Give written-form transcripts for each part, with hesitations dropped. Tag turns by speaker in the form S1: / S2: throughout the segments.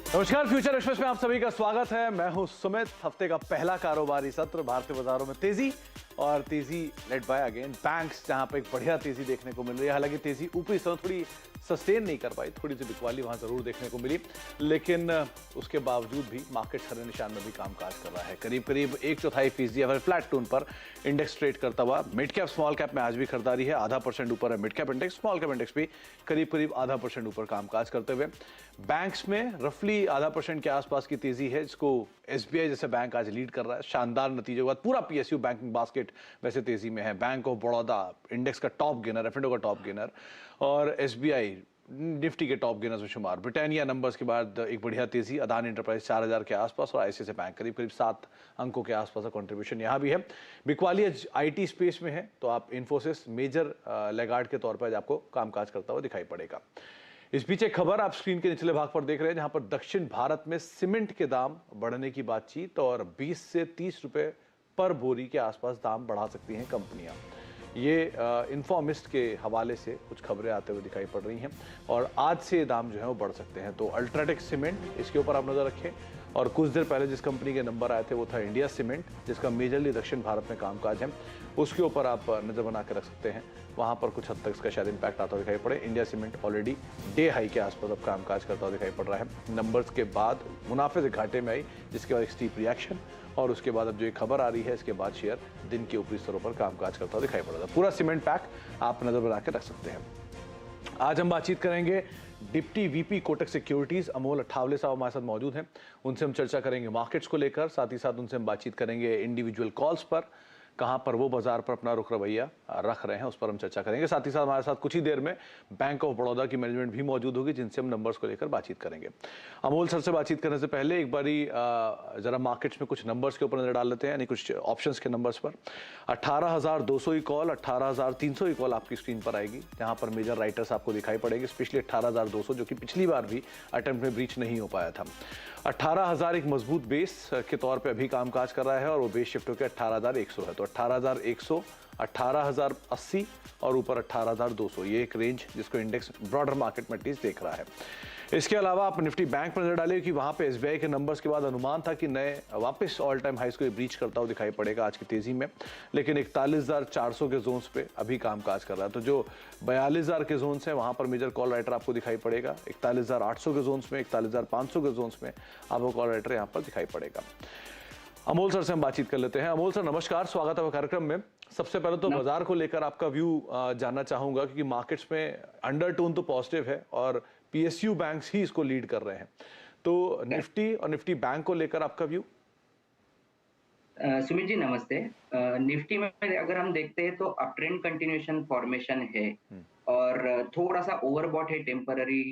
S1: नमस्कार, future express में आप सभी का स्वागत है। मैं हूं सुमित। हफ्ते का पहला कारोबारी सत्र, भारतीय बाजारों में तेजी और तेजी लेड बाय अगेन बैंक्स, जहां पर एक बढ़िया तेजी देखने को मिल रही है। हालांकि तेजी ऊपरी स्तर थोड़ी सस्टेन नहीं कर पाई, थोड़ी सी बिकवाली वहां जरूर देखने को मिली, लेकिन उसके बावजूद भी मार्केट हरे निशान में भी कामकाज कर रहा है। करीब करीब 1/4% या फिर फ्लैट टोन पर इंडेक्स ट्रेड करता हुआ। मिड कैप स्मॉल कैप में आज भी खरीदारी है, 0.5% ऊपर है mid cap index, small cap index भी करीब करीब 0.5% ऊपर कामकाज करते हुए। बैंक्स में रफली 0.5% के आसपास की तेजी है, जिसको एसबीआई जैसे बैंक आज लीड कर रहा है। शानदार नतीजे के बाद पूरा पीएसयू बैंकिंग बास्केट वैसे तेजी में है। बैंक ऑफ बड़ौदा इंडेक्स का टॉप गेनर, एफएनडो का टॉप गेनर, और एसबीआई निफ्टी के टॉप गेनर्स में शुमार। ब्रिटानिया नंबर्स के बाद एक बढ़िया तेजी, अदानी एंटरप्राइज 4000 के आसपास, और आईसीआईसीआई बैंक करीब करीब 7 अंकों के आसपास का कंट्रीब्यूशन यहां भी है। बिकवाली आईटी स्पेस में है, तो आप इन्फोसिस मेजर लेगार्ड के तौर पर आज आपको कामकाज करता हुआ दिखाई पड़ेगा। इस बीच एक खबर आप स्क्रीन के निचले भाग पर देख रहे हैं, जहां पर दक्षिण भारत में सीमेंट के दाम बढ़ने की बातचीत, और 20 से 30 रुपए पर बोरी के आसपास दाम बढ़ा सकती हैं कंपनियां। ये इन्फॉर्मिस्ट के हवाले से कुछ खबरें आते हुए दिखाई पड़ रही हैं, और आज से दाम जो है वो बढ़ सकते हैं। तो अल्ट्राटेक सीमेंट, इसके ऊपर आप नजर रखें। और कुछ देर पहले जिस कंपनी के नंबर आए थे वो था इंडिया सीमेंट, जिसका मेजरली दक्षिण भारत में कामकाज है, उसके ऊपर आप नजर बना के रख सकते हैं। वहां पर कुछ हद तक इसका शायद इंपैक्ट आता हुआ दिखाई पड़े। India cement already day high के आसपास अब कामकाज करता हुआ दिखाई पड़ रहा है। नंबर्स के बाद मुनाफे से घाटे में आई, जिसके बाद एक स्टीप रिएक्शन, और उसके बाद अब जो एक खबर आ रही है, इसके बाद शेयर दिन के ऊपरी स्तरों पर कामकाज करता हुआ दिखाई पड़ रहा था। पूरा सीमेंट पैक आप नजर बना के रख सकते हैं। आज हम बातचीत करेंगे deputy VP Kotak securities Amol Athawale साहब हमारे साथ मौजूद हैं। उनसे हम चर्चा करेंगे मार्केट्स को लेकर, साथ ही साथ उनसे हम बातचीत करेंगे इंडिविजुअल कॉल्स पर, कहां पर वो बाजार पर अपना रुख रवैया रख रहे हैं, उस पर हम चर्चा करेंगे। साथ ही साथ हमारे साथ कुछ ही देर में बैंक ऑफ बड़ौदा की मैनेजमेंट भी मौजूद होगी, जिनसे हम नंबर्स को लेकर बातचीत करेंगे। अमोल सर से बातचीत करने से पहले एक बारी जरा मार्केट्स में कुछ नंबर्स के ऊपर नजर डाल लेते हैं, यानी कुछ ऑप्शंस के नंबर्स पर। 18,200 ही कॉल, 18,300 ही कॉल आपकी स्क्रीन पर आएगी, जहां पर मेजर राइटर्स आपको दिखाई पड़ेंगे, स्पेशली 18,200, जो कि पिछली बार भी अटेम्प्ट में ब्रीच नहीं हो पाया था। 18,000 एक मजबूत बेस के तौर पे अभी कामकाज कर रहा है, और वो बेस शिफ्ट होकर 18,100 है। तो 18,100, 18,080 और ऊपर 18,200, ये एक रेंज जिसको इंडेक्स ब्रॉडर मार्केट में एटलीस्ट देख रहा है। इसके अलावा आप निफ्टी बैंक पर नजर डालिए कि वहां पे एसबीआई के नंबर्स के बाद अनुमान था कि नए वापस ऑल टाइम हाइस को ब्रीच करता हुआ दिखाई पड़ेगा आज की तेजी में, लेकिन 41,400 के जोन्स पे अभी कामकाज कर रहा है। तो जो 42,000 के जोन्स हैं, वहां पर मेजर कॉल राइटर आपको दिखाई पड़ेगा। 41,800 के जोन्स में, 41,500 के जोन्स में आपको कॉल राइटर यहाँ पर दिखाई पड़ेगा। अमोल सर से हम बातचीत कर लेते हैं। अमोल सर नमस्कार, स्वागत है कार्यक्रम में। सबसे पहले तो बाजार को लेकर आपका व्यू जानना चाहूंगा, क्योंकि मार्केट्स में अंडरटोन तो पॉजिटिव है और पीएसयू बैंक्स ही इसको लीड कर रहे हैं। तो निफ्टी और निफ्टी बैंक को लेकर आपका व्यू?
S2: सुमित जी नमस्ते। निफ्टी में अगर हम देखते हैं तो अप ट्रेंड कंटिन्यूएशन फॉर्मेशन है, और थोड़ा सा ओवरबॉट है टेम्पररी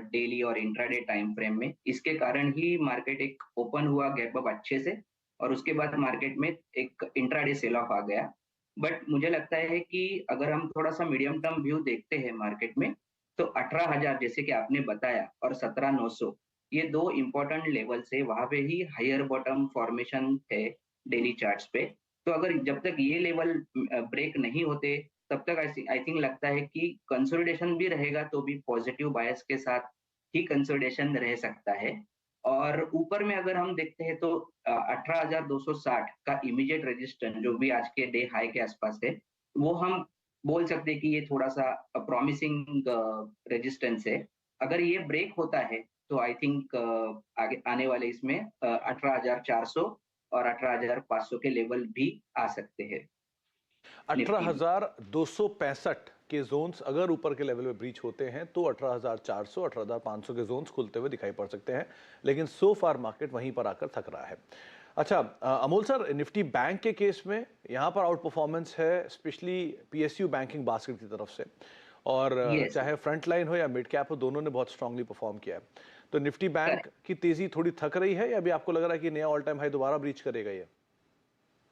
S2: डेली और इंट्राडे टाइम फ्रेम में। इसके कारण ही मार्केट एक ओपन हुआ गैप अप अच्छे से, और उसके बाद मार्केट में एक इंट्राडे सेल ऑफ आ गया। बट मुझे लगता है कि अगर हम थोड़ा सा मीडियम टर्म व्यू देखते हैं मार्केट में, तो 18,000 जैसे कि आपने बताया और 17,900, ये दो इंपॉर्टेंट लेवल्स है। वहां पे ही हायर बॉटम फॉर्मेशन है डेली चार्ट्स पे। तो अगर जब तक ये लेवल ब्रेक नहीं होते, तब तक आई थिंक लगता है कि कंसोलिडेशन भी रहेगा, तो भी पॉजिटिव बायस के साथ ही कंसोलिडेशन रह सकता है। और ऊपर में अगर हम देखते हैं तो 18,260 का इमीडिएट रेजिस्टेंस, जो भी आज के डे हाई के आसपास है, वो हम बोल सकते हैं कि ये थोड़ा सा प्रॉमिसिंग रेजिस्टेंस है। अगर ये ब्रेक होता है तो आई थिंक आगे आने वाले इसमें 18,400 और 18,500 के लेवल भी आ सकते हैं।
S1: 18,265 के जोन्स अगर ऊपर के लेवल में ब्रीच होते हैं तो 18,400, 18,500 के जोन्स खुलते हुए दिखाई पड़ सकते हैं, लेकिन सो फार मार्केट वहीं पर आकर थक रहा है। अच्छा अमोल सर, निफ्टी बैंक के केस में यहां पर आउट परफॉर्मेंस है, स्पेशली पीएसयू बैंकिंग बास्केट की तरफ से, और
S2: यस,
S1: चाहे फ्रंट लाइन हो या मिड कैप हो, दोनों ने बहुत स्ट्रांगली परफॉर्म किया है। तो निफ्टी बैंक की तेजी थोड़ी थक रही है, या अभी आपको लग रहा है कि नया ऑल टाइम हाई दोबारा ब्रीच करेगा ये?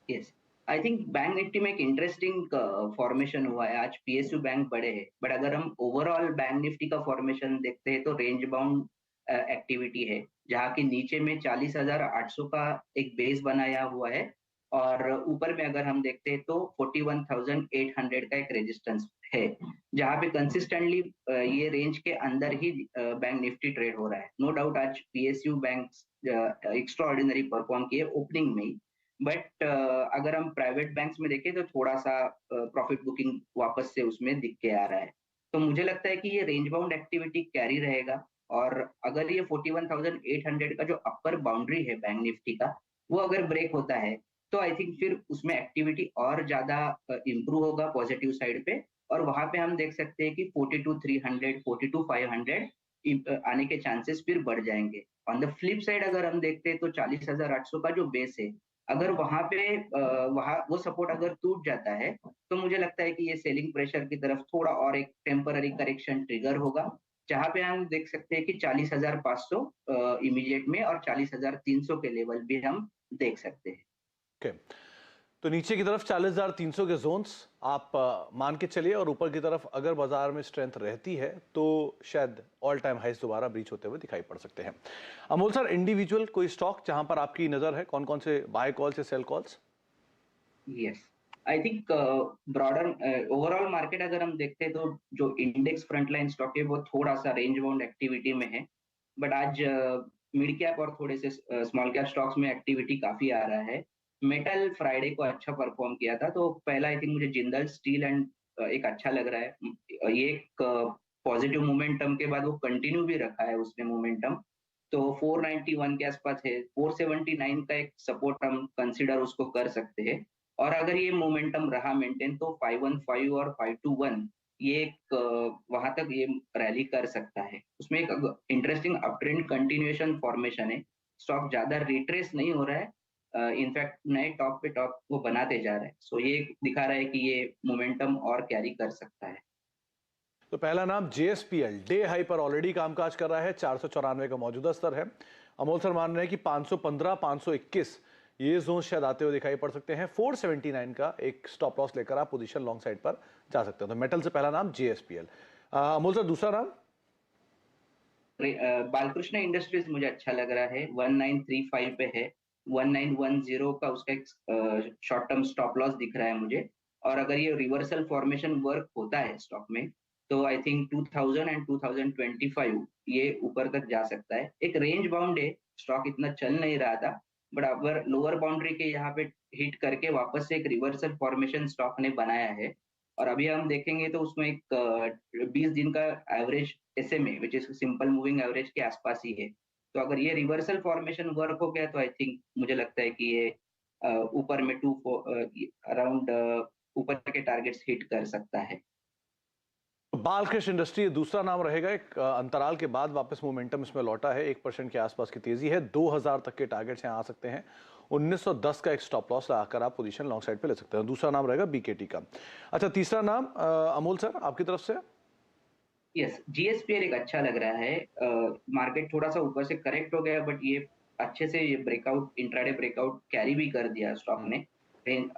S2: Yes, I think bank Nifty में एक इंटरेस्टिंग फॉर्मेशन हुआ है। आज पीएसयू बैंक बड़े हैं, बट अगर हम ओवरऑल बैंक निफ्टी का फॉर्मेशन देखते हैं तो रेंज बाउंड एक्टिविटी है, जहाँ की नीचे में 40,800 का एक बेस बनाया हुआ है, और ऊपर में अगर हम देखते हैं तो 41,800 का एक रेजिस्टेंस है, जहां पे कंसिस्टेंटली ये रेंज के अंदर ही बैंक निफ्टी ट्रेड हो रहा है। नो डाउट आज PSU bank extra ordinary perform किए ओपनिंग में ही, बट अगर हम प्राइवेट बैंक्स में देखें तो थोड़ा सा प्रॉफिट बुकिंग वापस से उसमें दिख के आ रहा है। तो मुझे लगता है कि ये रेंज बाउंड एक्टिविटी कैरी रहेगा, और अगर ये 41,800 का जो अपर बाउंड्री है बैंक निफ्टी का, वो अगर ब्रेक होता है तो आई थिंक फिर उसमें एक्टिविटी और ज्यादा इम्प्रूव होगा पॉजिटिव साइड पे, और वहां पे हम देख सकते हैं कि 42,300 42,500 आने के चांसेस फिर बढ़ जाएंगे। ऑन द फ्लिप साइड अगर हम देखते हैं तो 40,800 का जो बेस है, अगर वहां पे वहां वो सपोर्ट अगर टूट जाता है तो मुझे लगता है कि ये सेलिंग प्रेशर की तरफ थोड़ा और एक टेम्पररी करेक्शन ट्रिगर होगा, जहां पे हम देख सकते हैं कि 40,500 इमीडिएट में और 40,300 के लेवल भी हम देख सकते हैं।
S1: ओके, तो नीचे की तरफ 40,300 के जोन्स आप मान के चलिए, और ऊपर की तरफ अगर बाजार में स्ट्रेंथ रहती है तो शायद ऑल टाइम हाइस दोबारा ब्रीच होते हुए दिखाई पड़ सकते हैं। अमोल सर, इंडिविजुअल कोई स्टॉक जहां पर आपकी नजर है, कौन कौन से बाय कॉल से sell calls?
S2: Yes, I think broader overall market अगर हम देखते हैं तो जो इंडेक्स फ्रंटलाइन स्टॉक है वो थोड़ा सा रेंज बाउंड एक्टिविटी में है, बट आज मिड कैप और थोड़े से स्मॉल कैप स्टॉक्स में एक्टिविटी काफी आ रहा है। मेटल फ्राइडे को अच्छा परफॉर्म किया था, तो पहला आई थिंक मुझे जिंदल स्टील एंड एक अच्छा लग रहा है। ये एक पॉजिटिव मोमेंटम के बाद वो कंटिन्यू भी रखा है उसने मोमेंटम, तो 491 के आसपास है, 479 का एक सपोर्ट हम कंसिडर उसको कर सकते हैं। और अगर ये मोमेंटम रहा मेंटेन तो 515 और 521 ये एक वहां तक ये रैली कर सकता है। उसमें एक इंटरेस्टिंग अपट्रेंड कंटिन्यूएशन फॉर्मेशन है, स्टॉक ज्यादा रिट्रेस नहीं हो रहा है, इनफैक्ट नए टॉप पे टॉप वो बनाते जा रहे हैं, सो ये दिखा रहा है कि ये मोमेंटम और कैरी कर सकता है।
S1: तो पहला नाम जेएसपीएल डे हाई पर ऑलरेडी कामकाज कर रहा है, 494 का मौजूदा स्तर है। अमोल सर मान रहे हैं कि 515 521 ये जोन शायद आते हुए दिखाई पड़ सकते हैं। 479 का एक स्टॉप लॉस लेकर आप पोजीशन लॉन्ग साइड पर जा सकते हैं। तो मेटल से पहला नाम जेएसपीएल। अमोल सर, दूसरा नाम?
S2: बालकृष्ण इंडस्ट्रीज मुझे अच्छा लग रहा है, 1935 पे है, 1910 का उसका एक शॉर्ट टर्म स्टॉप लॉस दिख रहा है मुझे। और अगर ये रिवर्सल फॉर्मेशन वर्क होता है स्टॉक में तो आई थिंक 2000 एंड 2025 ये ऊपर तक जा सकता है। एक रेंज बाउंड है, स्टॉक इतना चल नहीं रहा था, बट अगर लोअर बाउंड्री के यहाँ पे हिट करके वापस से एक रिवर्सल फॉर्मेशन स्टॉक ने बनाया है, और अभी हम देखेंगे तो उसमें एक 20 दिन का average SMA which is simple moving average के आसपास ही है। तो अगर ये रिवर्सल फॉर्मेशन वर्क हो गया तो आई थिंक मुझे लगता है कि ये ऊपर में अराउंड ऊपर के टारगेट्स हिट कर सकता है।
S1: बालकृष्ण इंडस्ट्री दूसरा नाम रहेगा। एक अंतराल के बाद वापस मोमेंटम इसमें लौटा है, 1% के आसपास की तेजी है। 2000 तक के टारगेट्स यहाँ आ सकते हैं। 1910 का एक स्टॉप लॉस लगाकर आप पोजीशन लॉन्ग साइड पे ले सकते हैं। दूसरा नाम रहेगा बीकेटी का। अच्छा, तीसरा नाम अमोल सर आपकी तरफ से?
S2: यस, जीएसपीएल एक अच्छा लग रहा है। मार्केट थोड़ा सा ऊपर से करेक्ट हो गया, बट ये अच्छे से ये ब्रेकआउट इंट्राडे ब्रेकआउट कैरी भी कर दिया स्टॉक ने।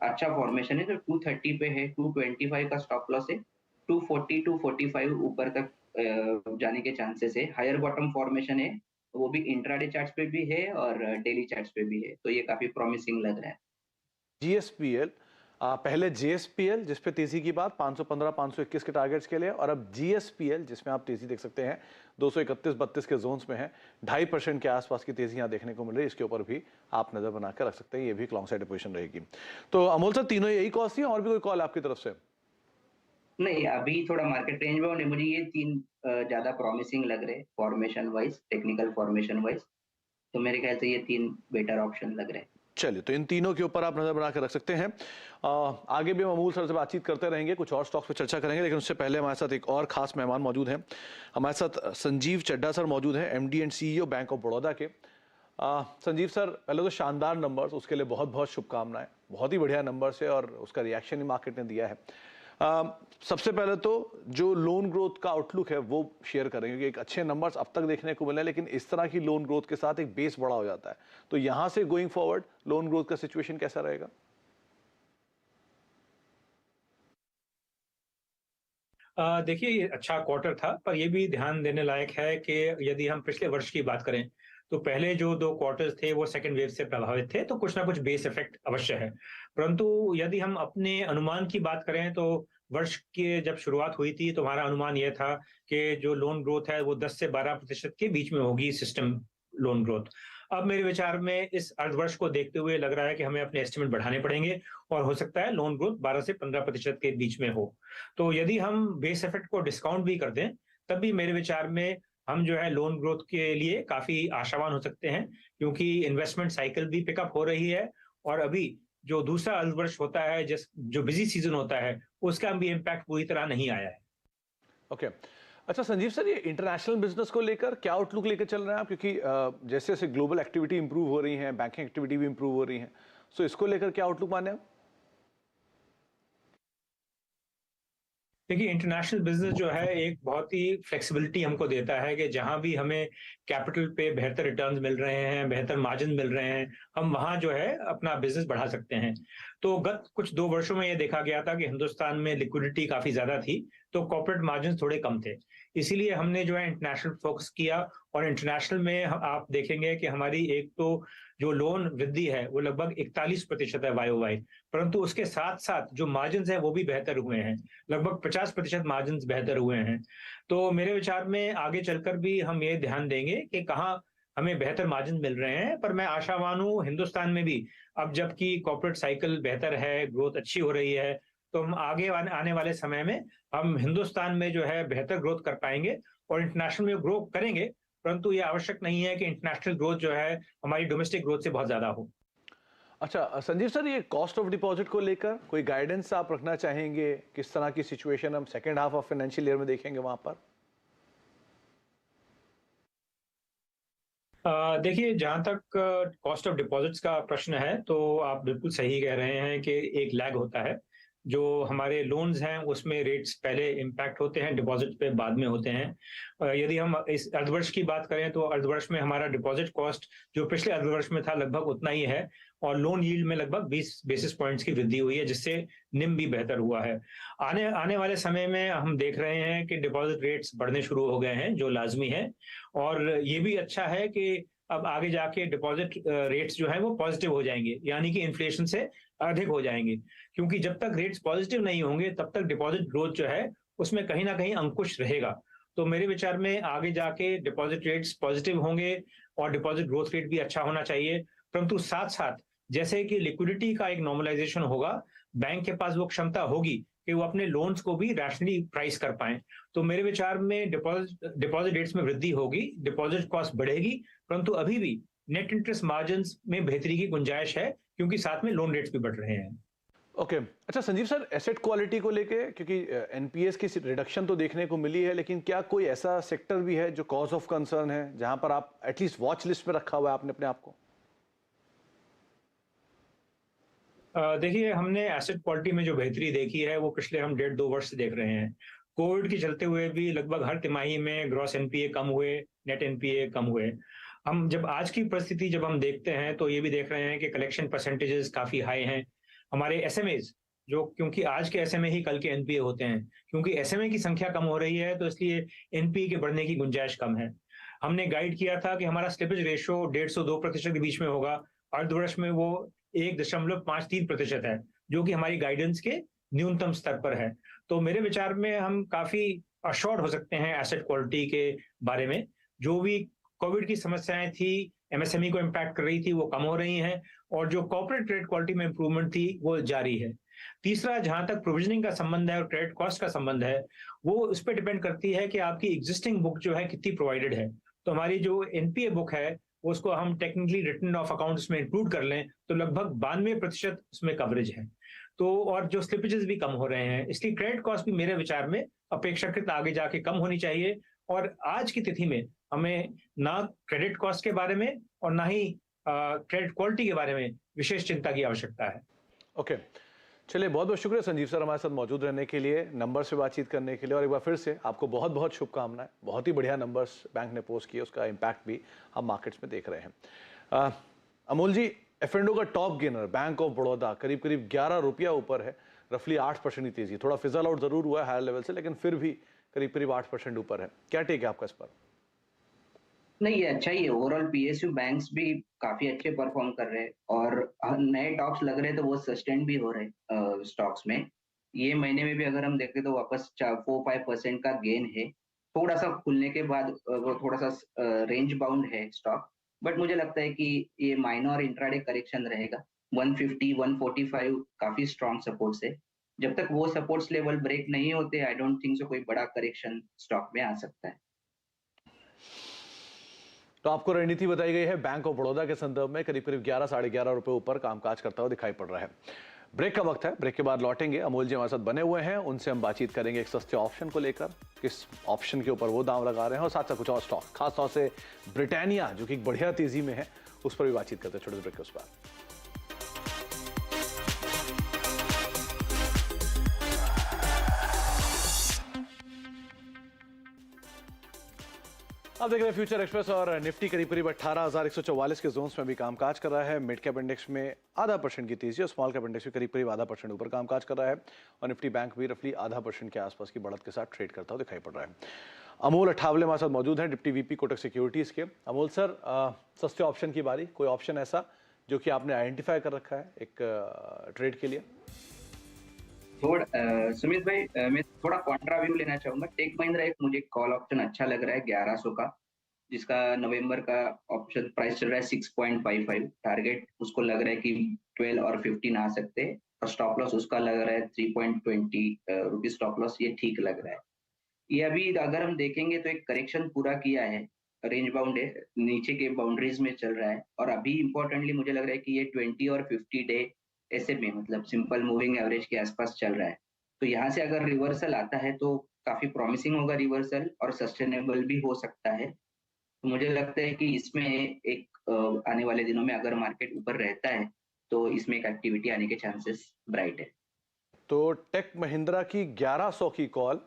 S2: अच्छा फॉर्मेशन है, तो 230 पे है, 225 का स्टॉप लॉस है, 240 245 ऊपर तक जाने के चांसेस है। हायर बॉटम फॉर्मेशन है, वो भी इंट्राडे चार्ट्स पे भी है और डेली चार्ट्स पे भी है, तो ये काफी प्रॉमिसिंग लग रहा है।
S1: जीएसपीएल, पहले जेएसपीएल जिस पे तेजी की बात 515 521 के टारगेट्स के लिए, और अब जीएसपीएल जिसमें आप तेजी देख सकते हैं 231 32 के जोन्स में है। 2.5% के आसपास की तेजी यहाँ देखने को मिल रही है। इसके ऊपर भी आप नजर बनाकर रख सकते हैं, ये भी एक लॉन्ग साइड पोजीशन रहेगी। तो अमोल सर, तीनों यही कॉल थी, और भी कोई कॉल आपकी तरफ से?
S2: नहीं, अभी थोड़ा मार्केट रेंज बाउंड है, मुझे ये तीन ज्यादा प्रॉमिसिंग लग रहे हैं formation wise, technical formation wise, तो मेरे ख्याल से ये तीन बेटर ऑप्शन लग रहे हैं।
S1: चलिए, तो इन तीनों के ऊपर आप नजर बना कर रख सकते हैं। आगे भी हम अमूल सर से बातचीत करते रहेंगे, कुछ और स्टॉक्स पे चर्चा करेंगे, लेकिन उससे पहले हमारे साथ एक और खास मेहमान मौजूद हैं। हमारे साथ संजीव चड्ढा सर मौजूद हैं, MD and CEO bank of Baroda के। संजीव सर, पहले तो शानदार नंबर्स, उसके लिए बहुत बहुत शुभकामनाएं। बहुत ही बढ़िया नंबर्स है और उसका रिएक्शन ही मार्केट ने दिया है। सबसे पहले तो जो लोन ग्रोथ का आउटलुक है वो शेयर करेंगे, क्योंकि एक अच्छे नंबर्स अब तक देखने को मिले, लेकिन इस तरह की लोन ग्रोथ के साथ एक बेस बड़ा हो जाता है। तो यहां से गोइंग फॉरवर्ड लोन ग्रोथ का सिचुएशन कैसा रहेगा?
S3: देखिए, ये अच्छा क्वार्टर था, पर ये भी ध्यान देने लायक है कि यदि हम पिछले वर्ष की बात करें तो पहले जो 2 क्वार्टर्स थे वो सेकंड वेव से प्रभावित थे, तो कुछ ना कुछ बेस इफेक्ट अवश्य है। परंतु यदि हम अपने अनुमान की बात करें तो वर्ष की जब शुरुआत हुई थी तो हमारा अनुमान यह था कि जो लोन ग्रोथ है वो 10 से 12% के बीच में होगी, सिस्टम लोन ग्रोथ। अब मेरे विचार में इस अर्थवर्ष को देखते हुए लग रहा है कि हमें अपने एस्टिमेट बढ़ाने पड़ेंगे और हो सकता है लोन ग्रोथ 12 से 15% के बीच में हो। तो यदि हम बेस इफेक्ट को डिस्काउंट भी कर दें, तब भी मेरे विचार में हम जो है लोन ग्रोथ के लिए काफी आशावान हो सकते हैं, क्योंकि इन्वेस्टमेंट साइकिल भी पिकअप हो रही है और अभी जो दूसरा अर्थवर्ष होता है, जिस जो बिजी सीजन होता है, उसका भी इम्पैक्ट पूरी तरह नहीं आया है।
S1: ओके। अच्छा संजीव सर, ये इंटरनेशनल बिजनेस को लेकर क्या आउटलुक लेकर चल रहे हैं आप, क्योंकि जैसे जैसे ग्लोबल एक्टिविटी इंप्रूव हो रही है, बैंकिंग एक्टिविटी भी इंप्रूव हो रही है, सो इसको लेकर क्या आउटलुक माने आप?
S3: देखिए, इंटरनेशनल बिजनेस जो है एक बहुत ही फ्लेक्सिबिलिटी हमको देता है कि जहां भी हमें कैपिटल पे बेहतर रिटर्न्स मिल रहे हैं, बेहतर मार्जिन मिल रहे हैं, हम वहां जो है अपना बिजनेस बढ़ा सकते हैं। तो गत कुछ 2 वर्षों में ये देखा गया था कि हिंदुस्तान में लिक्विडिटी काफी ज्यादा थी, तो कॉर्पोरेट मार्जिन थोड़े कम थे। इसीलिए हमने जो है इंटरनेशनल फोकस किया और इंटरनेशनल में आप देखेंगे कि हमारी एक तो जो लोन वृद्धि है वो लगभग 41% है वाई, परंतु उसके साथ साथ जो मार्जिन है वो भी बेहतर हुए हैं, लगभग 50% मार्जिन बेहतर हुए हैं। तो मेरे विचार में आगे चलकर भी हम ये ध्यान देंगे कि कहाँ हमें बेहतर मार्जिन मिल रहे हैं। पर मैं आशावान हूँ हिंदुस्तान में भी, अब जबकि कॉर्पोरेट साइकिल बेहतर है, ग्रोथ अच्छी हो रही है, तो हम आगे आने वाले समय में हम हिंदुस्तान में जो है बेहतर ग्रोथ कर पाएंगे और इंटरनेशनल में ग्रो करेंगे। परंतु ये आवश्यक नहीं है कि इंटरनेशनल ग्रोथ जो है हमारी डोमेस्टिक ग्रोथ से बहुत ज्यादा हो।
S1: अच्छा संजीव सर, ये कॉस्ट ऑफ डिपॉजिट को लेकर कोई गाइडेंस आप रखना चाहेंगे? किस तरह की सिचुएशन हम second half of financial year में देखेंगे वहां पर?
S3: देखिए, जहां तक कॉस्ट ऑफ डिपॉजिट्स का प्रश्न है तो आप बिल्कुल सही कह रहे हैं कि एक लैग होता है। जो हमारे लोन्स हैं उसमें रेट्स पहले इम्पैक्ट होते हैं, डिपॉजिट पे बाद में होते हैं। यदि हम इस अर्धवर्ष की बात करें तो अर्धवर्ष में हमारा डिपॉजिट कॉस्ट जो पिछले अर्धवर्ष में था लगभग उतना ही है और लोन यील्ड में लगभग 20 बेसिस पॉइंट्स की वृद्धि हुई है, जिससे निम भी बेहतर हुआ है। आने आने वाले समय में हम देख रहे हैं कि डिपॉजिट रेट्स बढ़ने शुरू हो गए हैं, जो लाजमी है। और ये भी अच्छा है कि अब आगे जाके डिपॉजिट रेट्स जो है वो पॉजिटिव हो जाएंगे, यानी कि इन्फ्लेशन से अधिक हो जाएंगे, क्योंकि जब तक रेट्स पॉजिटिव नहीं होंगे तब तक डिपॉजिट ग्रोथ जो है उसमें कहीं ना कहीं अंकुश रहेगा। तो मेरे विचार में आगे जाके डिपॉजिट रेट्स पॉजिटिव होंगे और डिपॉजिट ग्रोथ रेट भी अच्छा होना चाहिए। परंतु साथ साथ जैसे कि लिक्विडिटी का एक नॉर्मलाइजेशन होगा, बैंक के पास वो क्षमता होगी कि वो अपने लोन्स को भी रैशनली प्राइस कर पाए। तो मेरे विचार में डिपॉजिट रेट्स में वृद्धि होगी, डिपॉजिट कॉस्ट बढ़ेगी, परंतु अभी भी नेट इंटरेस्ट मार्जिन में बेहतरी की गुंजाइश है, क्योंकि साथ में लोन रेट्स भी बढ़ रहे हैं।
S1: ओके। अच्छा संजीव सर, एसेट क्वालिटी को लेके, क्योंकि एनपीएस की रिडक्शन तो देखने को मिली है, लेकिन क्या कोई ऐसा सेक्टर भी है जो कॉज ऑफ कंसर्न है, जहां पर आप एटलीस्ट वॉच लिस्ट में रखा हुआ है आपने अपने आप को?
S3: देखिए, हमने एसेट क्वालिटी में जो बेहतरी देखी है वो पिछले हम 1.5-2 वर्ष से देख रहे हैं। कोविड के चलते हुए भी लगभग हर तिमाही में ग्रॉस एनपीए कम हुए, नेट एनपीए कम हुए। हम जब आज की परिस्थिति जब हम देखते हैं तो ये भी देख रहे हैं कि कलेक्शन परसेंटेजेस काफी हाई हैं। हमारे एसएमएज जो, क्योंकि आज के एसएमए ही कल के एनपीए होते हैं, क्योंकि एसएमए की संख्या कम हो रही है तो इसलिए एनपीए के बढ़ने की गुंजाइश कम है। हमने गाइड किया था कि हमारा स्लिपेज रेशियो 1.5 से 2% के बीच में होगा, अर्धवर्ष में वो 1.53% है, जो कि हमारी गाइडेंस के न्यूनतम स्तर पर है। तो मेरे विचार में हम काफी अश्योर्ड हो सकते हैं एसेट क्वालिटी के बारे में। जो भी कोविड की समस्याएं थी, एमएसएमई को इम्पैक्ट कर रही थी, वो कम हो रही हैं और जो कॉर्पोरेट क्रेडिट क्वालिटी में इंप्रूवमेंट थी वो जारी है। तीसरा, जहां तक प्रोविजनिंग का संबंध है और क्रेडिट कॉस्ट का संबंध है, वो उस पर डिपेंड करती है कि आपकी एग्जिस्टिंग बुक जो है कितनी प्रोवाइडेड है। तो हमारी जो एनपीए बुक है उसको हम टेक्निकली रिटर्न ऑफ अकाउंट्स में इंक्लूड कर लें तो लगभग 92% उसमें कवरेज है। तो और जो स्लिपेजेस भी कम हो रहे हैं, इसलिए क्रेडिट कॉस्ट भी मेरे विचार में अपेक्षाकृत आगे जाके कम होनी चाहिए। और आज की तिथि में हमें ना क्रेडिट कॉस्ट के बारे में और ना ही क्रेडिट क्वालिटी के बारे में विशेष चिंता की आवश्यकता है।
S1: ओके, चलिए बहुत बहुत शुक्रिया संजीव सर हमारे साथ मौजूद रहने के लिए, नंबर से बातचीत करने के लिए, और एक बार फिर से आपको बहुत बहुत शुभकामनाएं। बहुत ही बढ़िया नंबर्स बैंक ने पोस्ट किए, उसका इम्पैक्ट भी हम मार्केट्स में देख रहे हैं। अमोल जी, एफ&ओ का top gainer bank of Baroda करीब करीब 11 रुपया ऊपर है, रफली 8% की तेजी, थोड़ा फिजल आउट जरूर हुआ है हायर लेवल से, लेकिन फिर भी करीब करीब 8% ऊपर है। क्या टेक है आपका इस पर?
S2: नहीं, ये अच्छा ही है। ओवरऑल पीएसयू बैंक्स भी काफी अच्छे परफॉर्म कर रहे हैं और नए टॉप्स लग रहे हैं तो वो सस्टेन भी हो रहे हैं स्टॉक्स में। ये महीने में भी अगर हम देखें तो वापस 4-5% का गेन है। थोड़ा सा खुलने के बाद वो थोड़ा सा रेंज बाउंड है स्टॉक, बट मुझे लगता है कि ये माइनर इंट्राडे करेक्शन रहेगा। 150 145 काफी स्ट्रॉन्ग सपोर्ट्स है। जब तक वो सपोर्ट्स लेवल ब्रेक नहीं होते, आई डोंट थिंक सो कोई बड़ा करेक्शन स्टॉक में आ सकता है।
S1: तो आपको रणनीति बताई गई है बैंक ऑफ बड़ौदा के संदर्भ में, करीब करीब 11 साढ़े 11 रुपए ऊपर कामकाज करता हुआ दिखाई पड़ रहा है। ब्रेक का वक्त है, ब्रेक के बाद लौटेंगे। अमोल जी हमारे साथ बने हुए हैं, उनसे हम बातचीत करेंगे एक सस्ते ऑप्शन को लेकर, किस ऑप्शन के ऊपर वो दाम लगा रहे हैं, और साथ साथ कुछ और स्टॉक, खासतौर से ब्रिटानिया जो कि एक बढ़िया तेजी में है, उस पर भी बातचीत करते हैं छोटे से ब्रेक के उस पर। आप देख रहे हैं फ्यूचर एक्सप्रेस और निफ्टी करीब करीब 18,144 के जोन्स में भी कामकाज कर रहा है। मिड कैप इंडेक्स में 0.5% की तेजी और स्मॉल कैप इंडेक्स में करीब करीब 0.5% ऊपर कामकाज कर रहा है और निफ्टी बैंक भी रफली 0.5% के आसपास की बढ़त के साथ ट्रेड करता हुआ दिखाई पड़ रहा है। अमोल अठावले हमारे साथ मौजूद हैं, डिप्टी वीपी कोटक सिक्योरिटीज के। अमोल सर, सस्ते ऑप्शन की बारी, कोई ऑप्शन ऐसा जो कि आपने आइडेंटिफाई कर रखा है एक ट्रेड के लिए?
S2: सुमित भाई, मैं थोड़ा कॉन्ट्रा व्यू लेना चाहूंगा। टेक महिंद्रा एक मुझे कॉल ऑप्शन अच्छा लग रहा है 1100 का, जिसका नवंबर का ऑप्शन प्राइस चल रहा है 6.55। टारगेट उसको लग रहा है कि 12 और 15 आ सकते हैं और स्टॉप लॉस उसका लग रहा है 3.20 रुपीज स्टॉप लॉस। ये ठीक लग रहा है। ये अभी अगर हम देखेंगे तो एक करेक्शन पूरा किया है, रेंज बाउंड है, नीचे के बाउंड्रीज में चल रहा है और अभी इंपॉर्टेंटली मुझे लग रहा है कि ये 20 और 50 डे ऐसे में, मतलब सिंपल मूविंग एवरेज के आसपास चल रहा है। तो यहाँ से अगर रिवर्सल आता है तो काफी प्रॉमिसिंग होगा रिवर्सल और सस्टेनेबल भी हो सकता है। तो मुझे लगता है कि इसमें एक आने वाले दिनों में अगर मार्केट ऊपर रहता है तो इसमें एक एक्टिविटी आने के चांसेस ब्राइट है।
S1: तो टेक महिंद्रा की 1100 की कॉल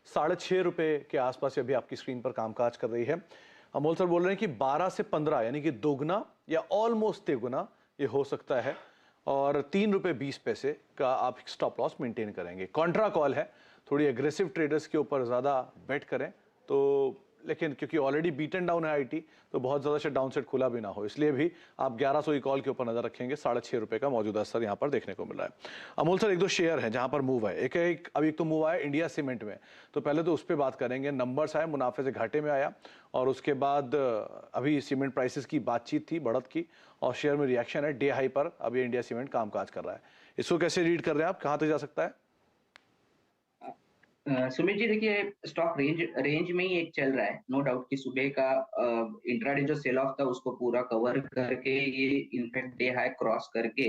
S1: 6.5 रुपए के आसपास अभी आपकी स्क्रीन पर कामकाज कर रही है। अमोल सर बोल रहे हैं कि 12 से 15 यानी कि दोगुना या ऑलमोस्ट तिगुना ये हो सकता है और 3 रुपए 20 पैसे का आप स्टॉप लॉस मेंटेन करेंगे। कॉन्ट्रा कॉल है, थोड़ी एग्रेसिव ट्रेडर्स के ऊपर ज़्यादा बेट करें तो, लेकिन क्योंकि ऑलरेडी बीटन डाउन है आईटी तो बहुत ज़्यादा से डाउन सेट खुला भी ना हो, इसलिए भी आप 1100 की कॉल के ऊपर नजर रखेंगे। 6.5 रुपए का मौजूदा स्तर यहाँ पर देखने को मिल रहा है। अमोल सर, एक दो शेयर है जहाँ पर मूव है, अभी एक तो मूव आया इंडिया सीमेंट में, तो पहले तो उस पर बात करेंगे। नंबर्स आए, मुनाफे से घाटे में आया और उसके बाद अभी सीमेंट प्राइसेस की बातचीत थी, बढ़त की, और शेयर में रिएक्शन है डे हाई पर। अभी इंडिया सीमेंट कामकाज कर रहा है, इसको कैसे रीड कर रहे हैं आप, कहाँ तक जा सकता है?
S2: सुमित जी, देखिए स्टॉक रेंज में ही एक चल रहा है, नो डाउट कि सुबह का इंट्राडे जो सेल ऑफ था उसको पूरा कवर करके ये इनफैक्ट डे हाई क्रॉस करके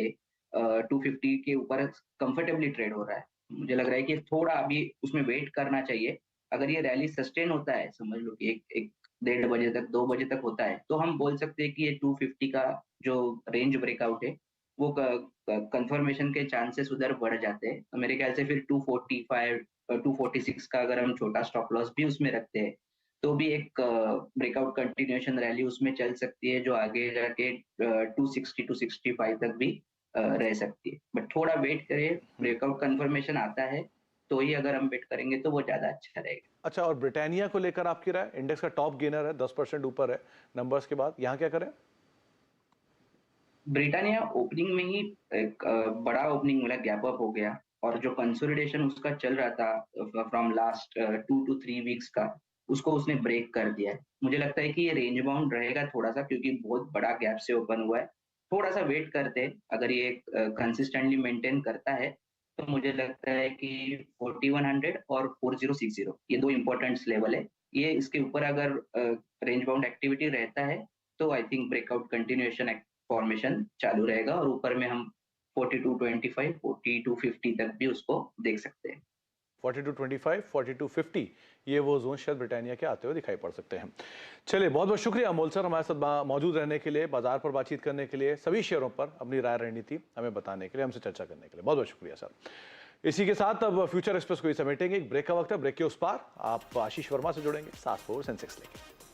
S2: 250 के ऊपर कंफर्टेबली ट्रेड हो रहा है। मुझे लग रहा है कि थोड़ा अभी उसमें वेट करना चाहिए। अगर ये रैली सस्टेन होता है, समझ लो कि एक 1:30 बजे तक 2 बजे तक होता है, तो हम बोल सकते हैं कि ये 250 का जो रेंज ब्रेकआउट है वो कंफर्मेशन के चांसेस उधर बढ़ जाते हैं। तो मेरे ख्याल से फिर 245 246 का अगर हम छोटा स्टॉप लॉस भी उसमें रखते हैं तो भी एक ब्रेकआउट कंटिन्यूएशन रैली उसमें चल सकती है जो आगे जाके 260 265 तक भी रह सकती है। बट थोड़ा वेट करें, ब्रेकआउट कंफर्मेशन आता है तो ही अगर हम वेट करेंगे तो वो ज्यादा अच्छा रहेगा।
S1: अच्छा, और ब्रिटानिया को लेकर आपकी राय? इंडेक्स का टॉप गेनर है, 10% ऊपर है नंबर्स के बाद, यहाँ क्या करें?
S2: ब्रिटानिया ओपनिंग में ही एक बड़ा ओपनिंग मिला, गैप अप हो गया और जो कंसोलिडेशन उसका चल रहा था फ्रॉम लास्ट 2 to 3 वीक्स का, उसको उसने ब्रेक कर दिया है। मुझे लगता है कि ये रेंज बाउंड रहेगा थोड़ा सा, क्योंकि बहुत बड़ा गैप से ओपन हुआ है। थोड़ा सा वेट करते हैं, अगर ये कंसिस्टेंटली मेंटेन करता है तो मुझे लगता है कि 4100 और 4060 ये दो इंपॉर्टेंट लेवल है। ये इसके ऊपर अगर रेंज बाउंड एक्टिविटी रहता है तो I think breakout continuation formation चालू रहेगा और ऊपर में हम 4225 4250 तक भी उसको देख सकते हैं।
S1: 4225 4250 ये वो जोन शायद ब्रिटानिया के आते हुए दिखाई पड़ सकते हैं। चलिए, बहुत बहुत शुक्रिया अमोल सर हमारे साथ मौजूद रहने के लिए, बाजार पर बातचीत करने के लिए, सभी शेयरों पर अपनी राय रणनीति हमें बताने के लिए, हमसे चर्चा करने के लिए बहुत बहुत शुक्रिया सर। इसी के साथ अब फ्यूचर एक्सप्रेस को ही समेटेंगे, एक ब्रेक का वक्त है, ब्रेक के उस पार आप आशीष वर्मा से जुड़ेंगे 7 सेंसेक्स लेके।